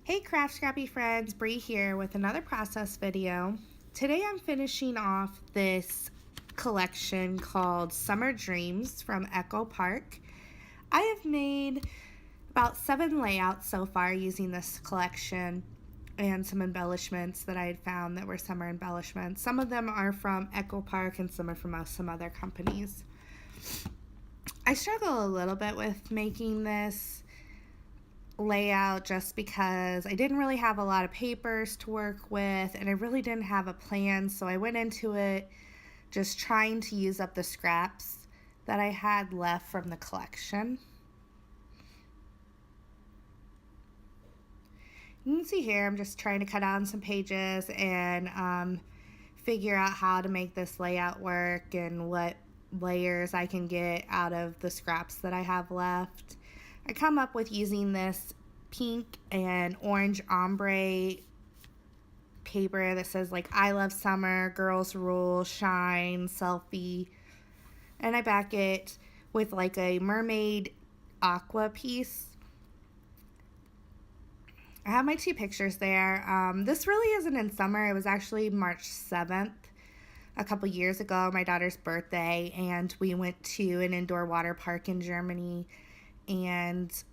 Hey Craft Scrappy friends, Bree here with another process video. Today I'm finishing off this collection called Summer Dreams from Echo Park. I have made about 7 layouts so far using this collection and some embellishments that I had found that were summer embellishments. Some of them are from Echo Park and some are from some other companies. I struggle a little bit with making this layout just because I didn't really have a lot of papers to work with and I really didn't have a plan, so I went into it just trying to use up the scraps that I had left from the collection. You can see here I'm just trying to cut out some pages and figure out how to make this layout work and what layers I can get out of the scraps that I have left. I come up with using this pink and orange ombre paper that says like I love summer, girls rule, shine, selfie, and I back it with like a mermaid aqua piece. I have my 2 pictures there. This really isn't in summer. It was actually March 7th a couple years ago, my daughter's birthday, and we went to an indoor water park in Germany, and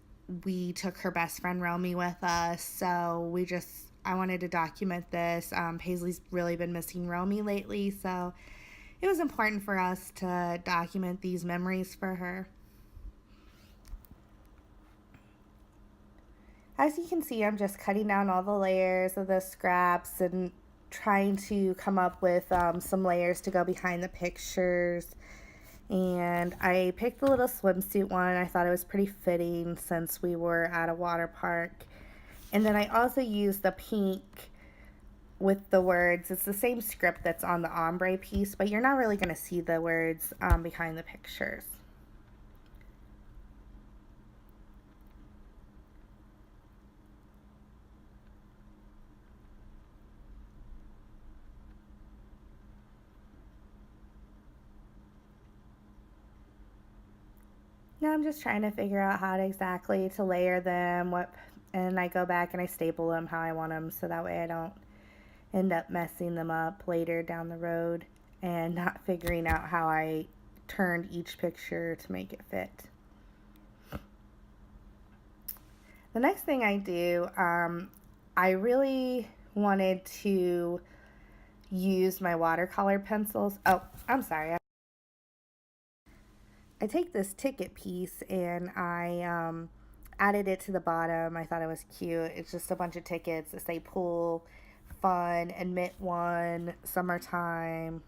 we took her best friend Romy with us. So I wanted to document this. Paisley's really been missing Romy lately, so it was important for us to document these memories for her. As you can see, I'm just cutting down all the layers of the scraps and trying to come up with some layers to go behind the pictures. And I picked the little swimsuit one. I thought it was pretty fitting since we were at a water park. And then I also used the pink with the words. It's the same script that's on the ombre piece, but you're not really going to see the words behind the pictures. Now I'm just trying to figure out how to exactly to layer them, and I go back and I staple them how I want them so that way I don't end up messing them up later down the road and not figuring out how I turned each picture to make it fit. The next thing I do, I really wanted to use my watercolor pencils. Oh, I'm sorry. I take this ticket piece and I added it to the bottom. I thought it was cute. It's just a bunch of tickets that say pool, fun, admit one, summertime.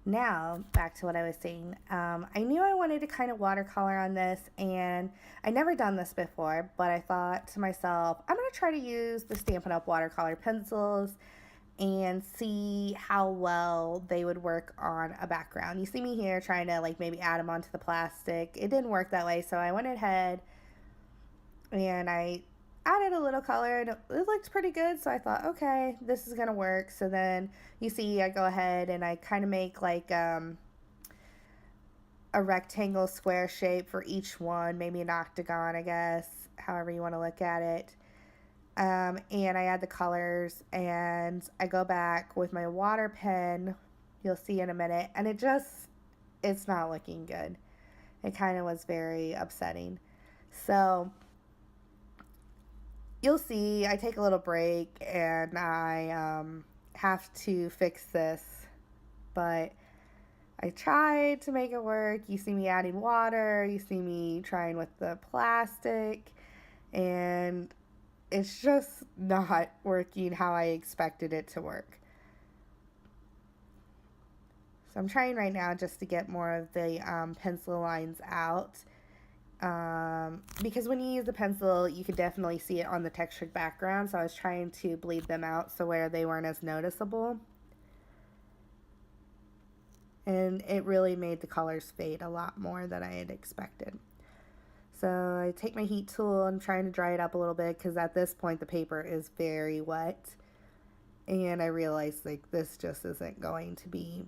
Now, back to what I was saying. I knew I wanted to kind of watercolor on this, and I never done this before, but I thought to myself, I'm going to try to use the Stampin' Up! Watercolor pencils and see how well they would work on a background. You see me here trying to like maybe add them onto the plastic. It didn't work that way, so I went ahead and I added a little color and it looked pretty good, so I thought, okay, this is gonna work. So then you see I go ahead and I kind of make like a rectangle square shape for each one, maybe an octagon, I guess, however you want to look at it. And I add the colors and I go back with my water pen, you'll see in a minute, and it's not looking good. It kind of was very upsetting. So you'll see I take a little break and I have to fix this, but I tried to make it work. You see me adding water, you see me trying with the plastic, and it's just not working how I expected it to work. So I'm trying right now just to get more of the pencil lines out. Because when you use the pencil, you could definitely see it on the textured background. So I was trying to bleed them out so where they weren't as noticeable. And it really made the colors fade a lot more than I had expected. So I take my heat tool and I'm trying to dry it up a little bit because at this point the paper is very wet. And I realized like this just isn't going to be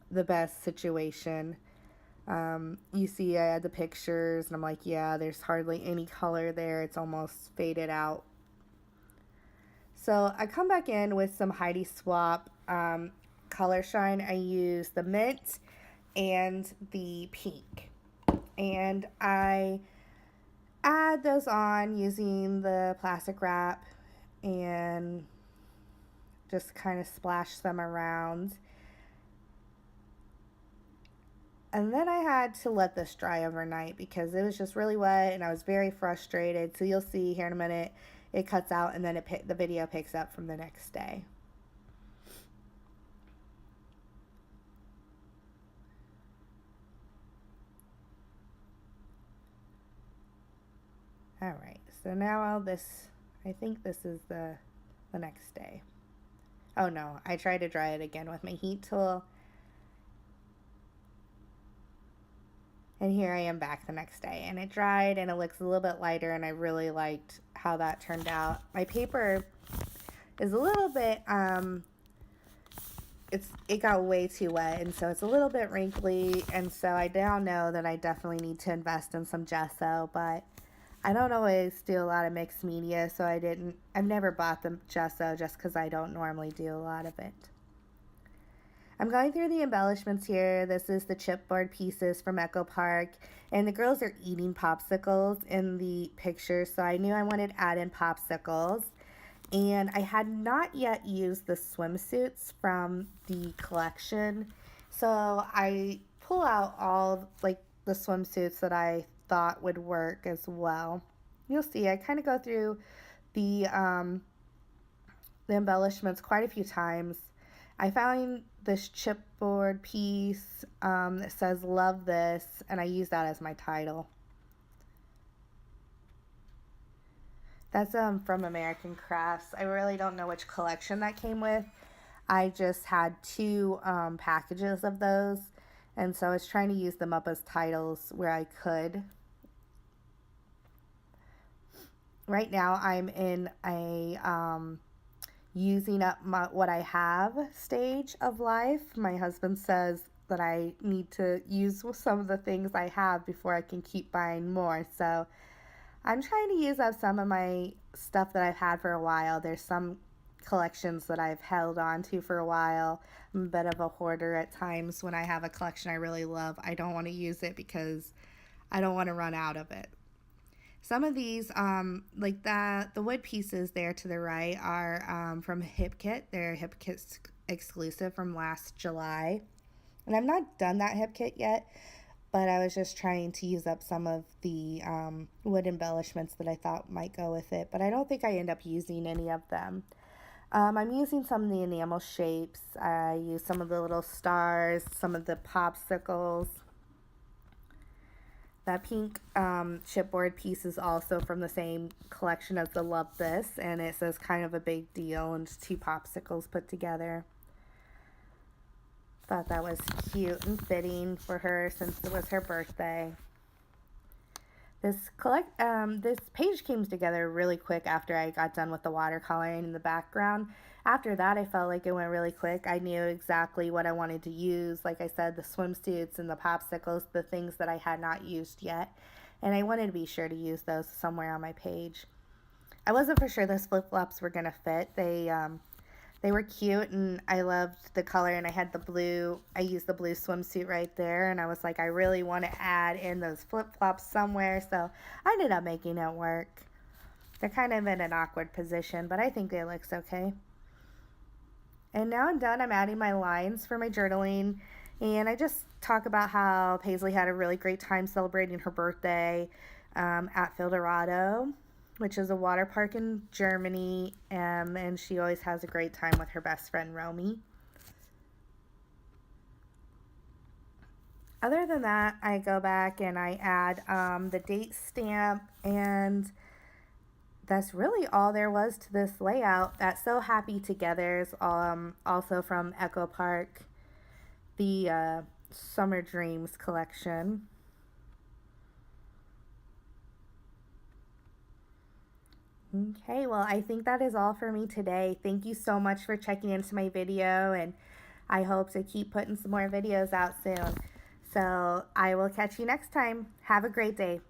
the best situation. You see I had the pictures, and I'm like, yeah, there's hardly any color there. It's almost faded out. So I come back in with some Heidi Swapp Color Shine. I use the mint and the pink. And I add those on using the plastic wrap and just kind of splash them around. And then I had to let this dry overnight because it was just really wet and I was very frustrated. So you'll see here in a minute, it cuts out and then the video picks up from the next day. All right, so now I think this is the next day. Oh no, I tried to dry it again with my heat tool. And here I am back the next day, and it dried and it looks a little bit lighter, and I really liked how that turned out. My paper is a little bit, it got way too wet, and so it's a little bit wrinkly, and so I now know that I definitely need to invest in some gesso, but I don't always do a lot of mixed media, so I've never bought the gesso just because I don't normally do a lot of it. I'm going through the embellishments here. This is the chipboard pieces from Echo Park, and the girls are eating popsicles in the picture, so I knew I wanted to add in popsicles. And I had not yet used the swimsuits from the collection, so I pull out all like the swimsuits that I thought would work as well. You'll see I kind of go through the embellishments quite a few times. I found this chipboard piece that says "Love This," and I use that as my title. That's from American Crafts. I really don't know which collection that came with. I just had two packages of those, and so I was trying to use them up as titles where I could. Right now I'm in a using up what I have stage of life. My husband says that I need to use some of the things I have before I can keep buying more. So I'm trying to use up some of my stuff that I've had for a while. There's some collections that I've held on to for a while. I'm a bit of a hoarder at times. When I have a collection I really love, I don't want to use it because I don't want to run out of it. Some of these, like the wood pieces there to the right are from Hip Kit. They're Hip Kit exclusive from last July. And I've not done that Hip Kit yet, but I was just trying to use up some of the wood embellishments that I thought might go with it. But I don't think I end up using any of them. I'm using some of the enamel shapes. I use some of the little stars, some of the popsicles. That pink chipboard piece is also from the same collection as the Love This, and it says kind of a big deal and just two popsicles put together. Thought that was cute and fitting for her since it was her birthday. This page came together really quick after I got done with the watercoloring in the background. After that, I felt like it went really quick. I knew exactly what I wanted to use. Like I said, the swimsuits and the popsicles, the things that I had not used yet. And I wanted to be sure to use those somewhere on my page. I wasn't for sure those flip-flops were going to fit. They were cute, and I loved the color, and I had the blue. I used the blue swimsuit right there, and I was like, I really want to add in those flip-flops somewhere, so I ended up making it work. They're kind of in an awkward position, but I think it looks okay. And now I'm done. I'm adding my lines for my journaling, and I just talk about how Paisley had a really great time celebrating her birthday at Fildorado, which is a water park in Germany, and she always has a great time with her best friend, Romy. Other than that, I go back and I add the date stamp, and that's really all there was to this layout. That So Happy Together is also from Echo Park, the Summer Dreams collection. Okay, well, I think that is all for me today. Thank you so much for checking into my video, and I hope to keep putting some more videos out soon. So I will catch you next time. Have a great day.